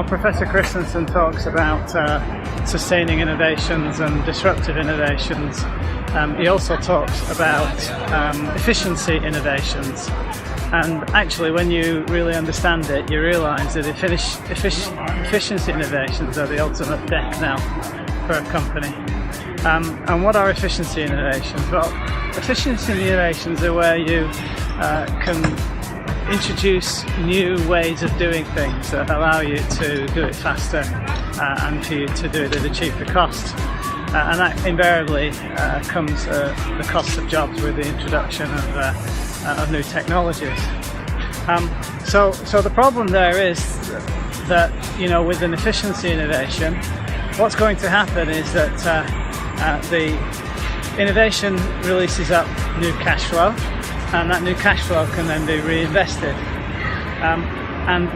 Professor Christensen talks about sustaining innovations and disruptive innovations. He also talks about efficiency innovations. And actually, when you really understand it, you realise that efficiency innovations are the ultimate death knell for a company. And what are efficiency innovations? Well, efficiency innovations are where you can introduce new ways of doing things that allow you to do it faster and for you to do it at a cheaper cost. And that invariably comes at the cost of jobs with the introduction of new technologies. So the problem there is that, with an efficiency innovation, what's going to happen is that the innovation releases up new cash flow, and that new cash flow can then be reinvested. And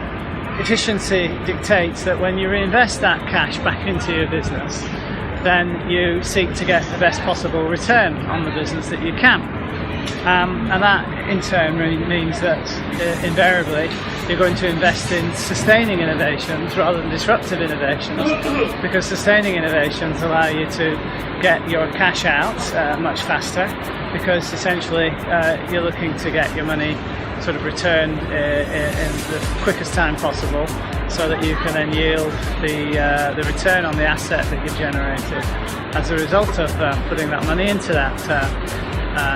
efficiency dictates that when you reinvest that cash back into your business, then you seek to get the best possible return on the business that you can. And that in turn means that invariably you're going to invest in sustaining innovations rather than disruptive innovations, because sustaining innovations allow you to get your cash out much faster, because essentially you're looking to get your money sort of returned in the quickest time possible, so that you can then yield the return on the asset that you've generated as a result of putting that money into that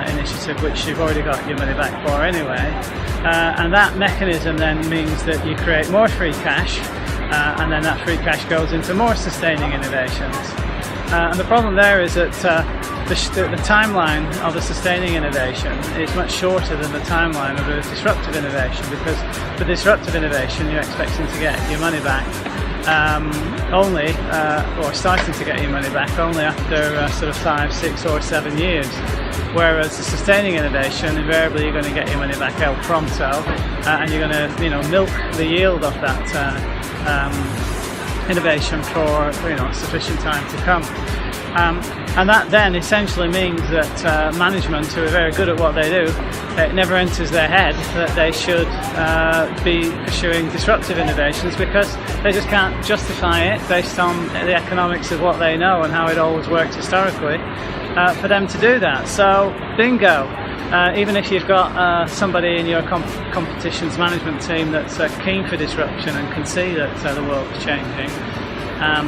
initiative, which you've already got your money back for anyway. And that mechanism then means that you create more free cash, and then that free cash goes into more sustaining innovations. And the problem there is that the timeline of a sustaining innovation is much shorter than the timeline of a disruptive innovation, because for disruptive innovation you're expecting to get your money back or starting to get your money back only after sort of 5, 6 or 7 years. Whereas a sustaining innovation, invariably you're going to get your money back el pronto, and you're going to milk the yield of that innovation for sufficient time to come. And that then essentially means that management, who are very good at what they do, it never enters their head that they should be pursuing disruptive innovations, because they just can't justify it based on the economics of what they know and how it always worked historically for them to do that. So bingo, even if you've got somebody in your competitions management team that's keen for disruption and can see that the world is changing,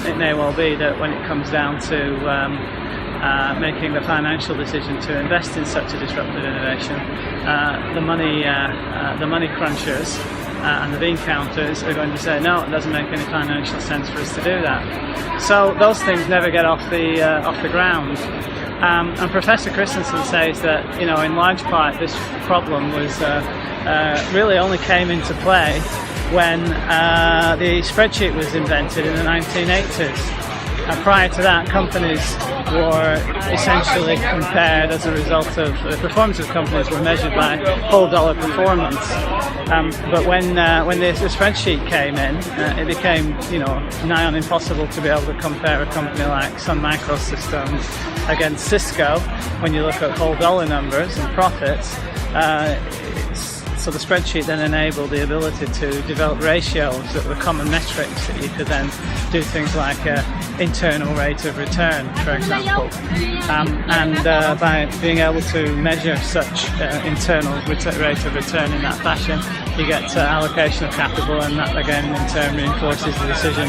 it may well be that when it comes down to making the financial decision to invest in such a disruptive innovation, the money crunchers and the bean counters are going to say, no, it doesn't make any financial sense for us to do that. So those things never get off the ground. And Professor Christensen says that, in large part this problem was really only came into play when the spreadsheet was invented in the 1980s. Prior to that, companies were essentially compared as a result of the performance of companies were measured by whole dollar performance. But when the spreadsheet came in, it became nigh on impossible to be able to compare a company like Sun Microsystems against Cisco when you look at whole dollar numbers and profits. So the spreadsheet then enabled the ability to develop ratios that were common metrics that you could then do things like internal rate of return, for example. And by being able to measure such internal rate of return in that fashion, you get allocation of capital, and that again in turn reinforces the decision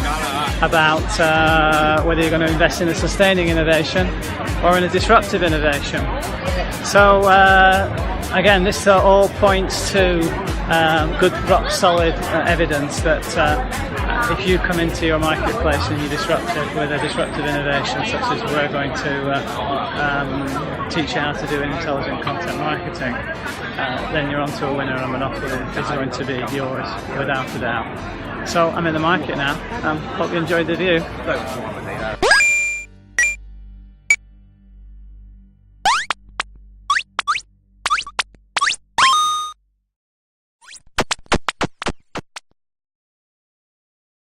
about whether you're going to invest in a sustaining innovation or in a disruptive innovation. So again, this all points to good, rock-solid evidence that if you come into your marketplace and you disrupt it with a disruptive innovation, such as we're going to teach you how to do intelligent content marketing, then you're onto a winner, and a monopoly is going to be yours, without a doubt. So I'm in the market now. Hope you enjoyed the view.